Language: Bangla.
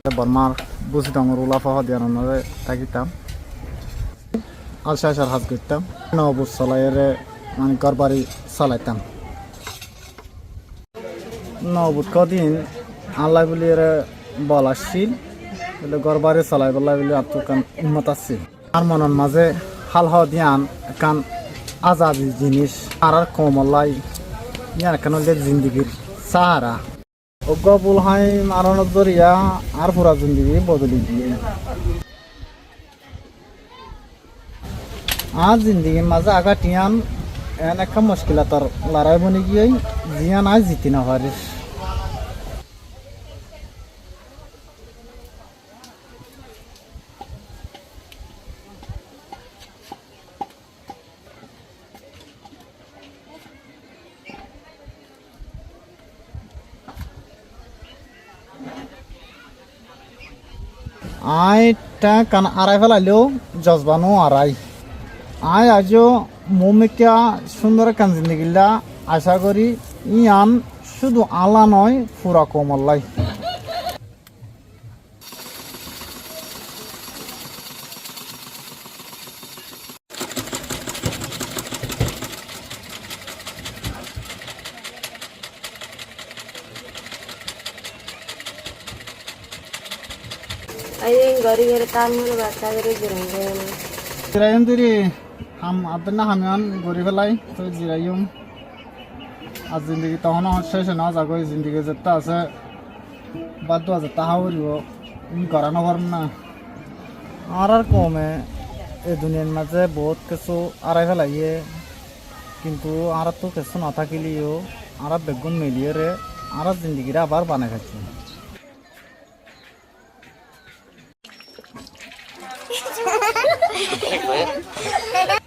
বর্মার বুঝি ডাঙর উলাফা দিয়ার মধ্যে থাকিতাম আলসার হাজ করতাম নবুজ চলাইয়ের মানে ঘর বাড়ি চালাইতাম নবুদ কদিন আল্লাহ বলি বল আসছিল বলে ঘর বাড়ি চালাই বললা বলে আত্মকান উন্নত আসছিল আর মনের মাঝে হাল হাওয়া দিয়ান কান আজাদি জিনিস আর কমলাই ইয়ার কেন জিন্দিগির সাহারা অজ্ঞাপুল হাই মারানোর জরিয়া আর পুরা জিন্দিগি বদলি দিয়ে আর জিন্দিগির মাঝে আগা টিয়ান এন একটা মুশকিলাতর লড়াই বনে গিয়ে জিয়ান আজ জিতি না পারিস আইটা কান আড়াই ফেলাইলেও জজবানো আড়াই আয় আজও মোমেকা সুন্দর কান জিন্দিগিলা আশা করি ইয়ান শুধু আলা নয় পুরা কমল্লাই Ayun, gari-gari tamu lo bata gari jirang-jirang. জিরাইম দিরি হাম আদনা হামিয়ান গরি ফেলাই তো জিরাইম আর জিন্দগি তখন শেষ না যাগো জিন্দগি যেটা আছে বাদ দেওয়া যেটা হাওরিব করানো পারম না আর কমে এই দুনিয়ার মাঝে বহুত কিছু আড়াই ফেলাইয়ে কিন্তু আর তো কিছু না থাকিলেও আর বেগুন মিলিয়ে রে আর জিন্দগিরা আবার বানাই খাচ্ছি Gitu ya.